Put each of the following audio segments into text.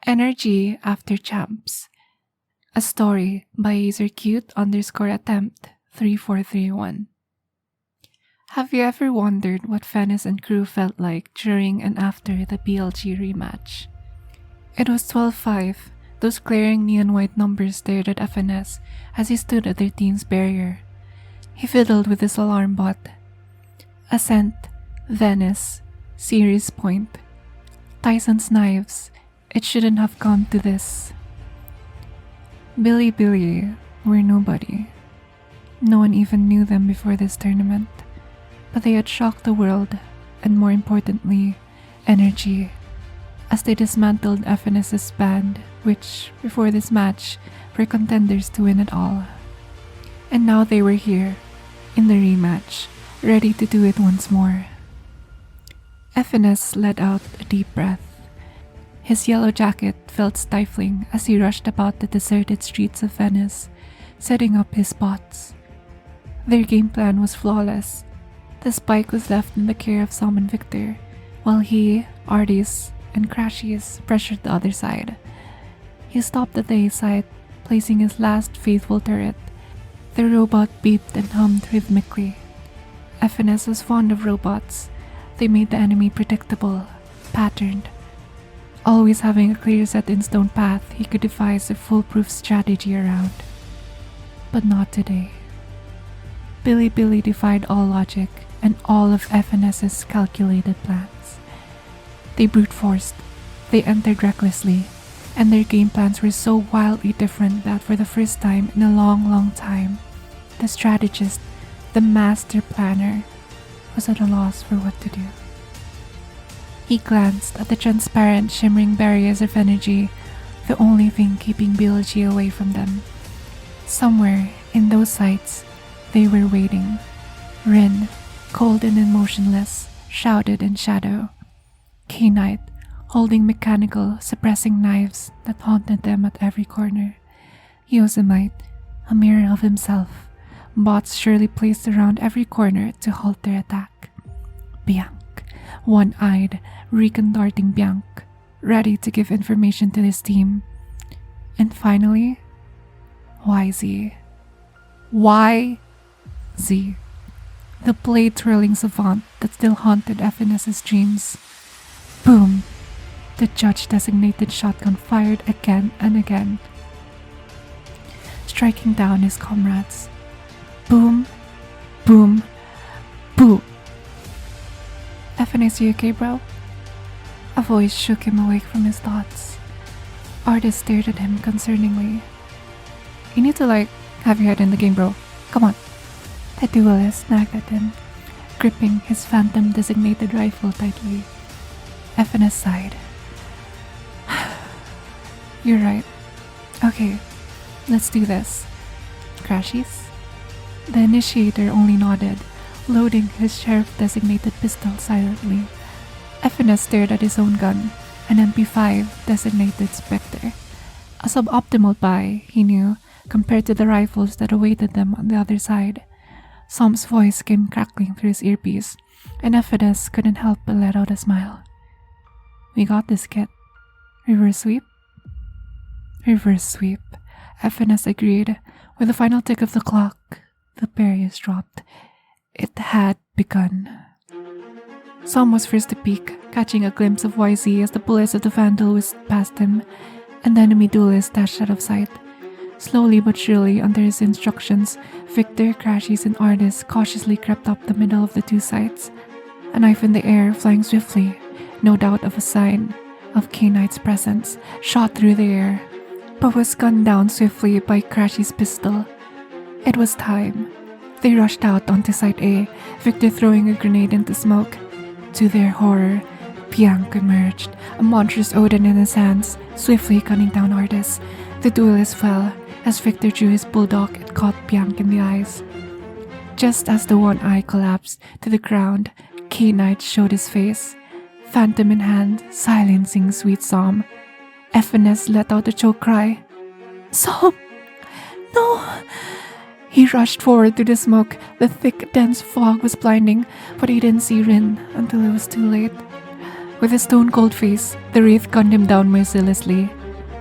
NRG After Champs. A story by usercute_attempt3431. Have you ever wondered what Venice and crew felt like during and after the BLG rematch? It was 12:05. Those glaring neon white numbers stared at FNS as he stood at their team's barrier. He fiddled with his alarm bot. Ascent, Venice, Series Point. Tyson's knives. It shouldn't have come to this. Billy were nobody. No one even knew them before this tournament, but they had shocked the world, and more importantly, NRG, as they dismantled FNS's band, which, before this match, were contenders to win it all. And now they were here, in the rematch, ready to do it once more. FNS let out a deep breath. His yellow jacket felt stifling as he rushed about the deserted streets of Venice, setting up his spots. Their game plan was flawless. The spike was left in the care of Sam and Victor, while he, Artis, and Crashies pressured the other side. He stopped at the A site, placing his last faithful turret. The robot beeped and hummed rhythmically. FNS was fond of robots. They made the enemy predictable, patterned. Always having a clear set in stone path he could devise a foolproof strategy around. But not today. Billy defied all logic and all of FNS's calculated plans. They brute forced, they entered recklessly, and their game plans were so wildly different that for the first time in a long time, the strategist, the master planner, was at a loss for what to do. He glanced at the transparent, shimmering barriers of energy, the only thing keeping BLG away from them. Somewhere in those sights, they were waiting. Rin, cold and motionless, shrouded in shadow. K-Knight, holding mechanical, suppressing knives that haunted them at every corner. Yosemite, a mirror of himself, bots surely placed around every corner to halt their attack. Bianc, one-eyed, recon-darting Bianc, ready to give information to his team. And finally, Whyz. Whyz, the blade-twirling savant that still haunted FNS's dreams. Boom! The judge-designated shotgun fired again and again, striking down his comrades. Boom, boom, boom. FNS, you okay, bro? A voice shook him awake from his thoughts. Artis stared at him concerningly. You need to, have your head in the game, bro. Come on. The duelist snagged at him, gripping his phantom-designated rifle tightly. FNS sighed. You're right. Okay, let's do this. Crashies? The initiator only nodded, loading his sheriff-designated pistol silently. FNS stared at his own gun, an MP5 designated Spectre. A suboptimal buy, he knew, compared to the rifles that awaited them on the other side. Sam's voice came crackling through his earpiece, and FNS couldn't help but let out a smile. We got this, kid. Reverse sweep? Reverse sweep, FNS agreed. With the final tick of the clock, the barriers dropped. It had begun. Sam was first to peek, catching a glimpse of Whyz as the bullets of the Vandal whizzed past him, and the enemy duelist dashed out of sight. Slowly but surely, under his instructions, Victor, Crashies, and Artis cautiously crept up the middle of the two sites, a knife in the air, flying swiftly, no doubt of a sign of K-Knight's presence, shot through the air, but was gunned down swiftly by Crashies' pistol. It was time. They rushed out onto Site A, Victor throwing a grenade into smoke. To their horror, Bianc emerged, a monstrous Odin in his hands, swiftly gunning down Artis. The duelist fell, as Victor drew his bulldog and caught Bianc in the eyes. Just as the one eye collapsed to the ground, K-Knight showed his face, phantom in hand, silencing sweet Sam. FNS let out a choke cry. Sam! No! He rushed forward through the smoke. The thick, dense fog was blinding, but he didn't see Rin until it was too late. With a stone-cold face, the wraith gunned him down mercilessly.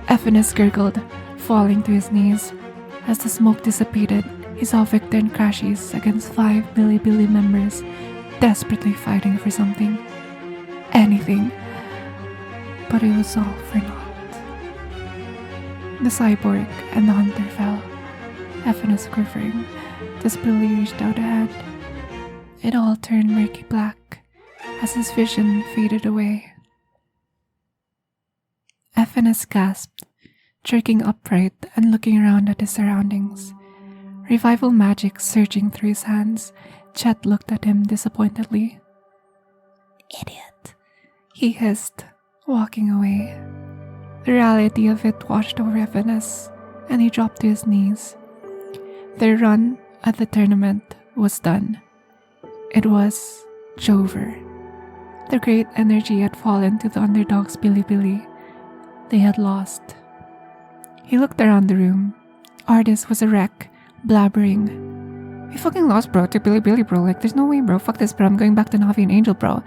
Ephines gurgled, falling to his knees. As the smoke dissipated, he saw Victor and Crashies against 5 Billy members, desperately fighting for something. Anything. But it was all for naught. The cyborg and the hunter fell. Ephines quivering, desperately reached out a hand. It all turned murky black as his vision faded away. Ephines gasped, jerking upright and looking around at his surroundings. Revival magic surging through his hands, Chet looked at him disappointedly. Idiot, he hissed, walking away. The reality of it washed over Ephines, and he dropped to his knees. Their run at the tournament was done. It was over. The great energy had fallen to the underdogs Billy. They had lost. He looked around the room. Artis was a wreck, blabbering. We fucking lost, bro, to Billy, bro. Like, there's no way, bro. Fuck this, bro. I'm going back to Navi and Angel, bro.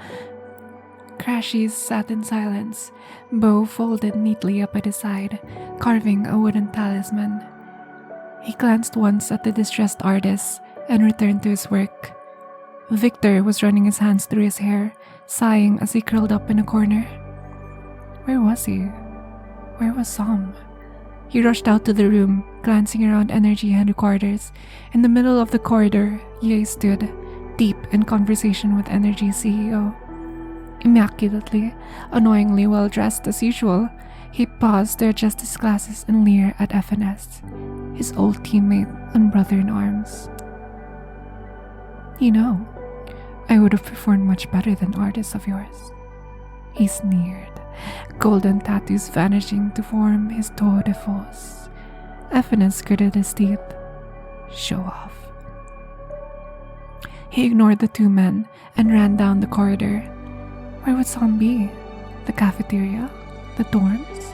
Crashies sat in silence, bow folded neatly up at his side, carving a wooden talisman. He glanced once at the distressed Artis and returned to his work. Victor was running his hands through his hair, sighing as he curled up in a corner. Where was he? Where was Sam? He rushed out to the room, glancing around NRG headquarters. In the middle of the corridor, Ye stood, deep in conversation with NRG's CEO. Immaculately, annoyingly well dressed as usual, he paused to adjust his glasses and leer at Ephines, his old teammate and brother in arms. You know, I would have performed much better than Artis of yours. He sneered, golden tattoos vanishing to form his tour de force. Ephines gritted his teeth. Show off. He ignored the two men and ran down the corridor. Where would Sam be? The cafeteria? The dorms?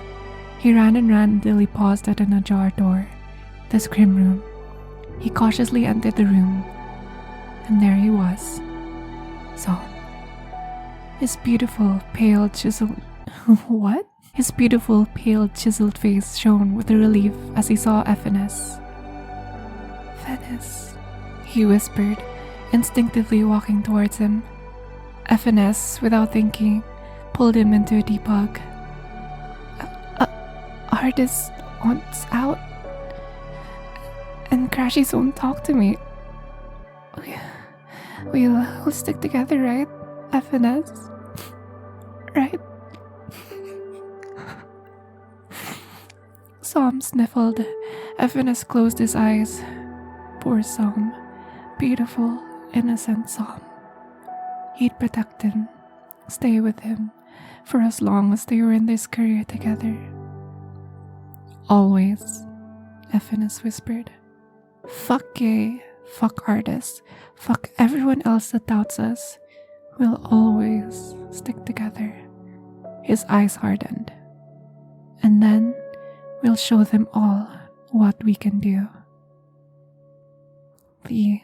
He ran until he paused at an ajar door. The scrim room. He cautiously entered the room. And there he was. Sam. His beautiful, pale, chiseled... What? His beautiful, pale, chiseled face shone with relief as he saw Ephines. Venice, he whispered, instinctively walking towards him. Ephines, without thinking, pulled him into a deep hug. Artis wants out, and Crashies won't talk to me. We'll stick together, right, Ephines? Right? Sam sniffled. Ephines closed his eyes. Poor Sam. Beautiful, innocent Sam. He'd protect him, stay with him, for as long as they were in this career together. Always, Ephines whispered. Fuck gay, fuck Artis, fuck everyone else that doubts us. We'll always stick together. His eyes hardened. And then we'll show them all what we can do. The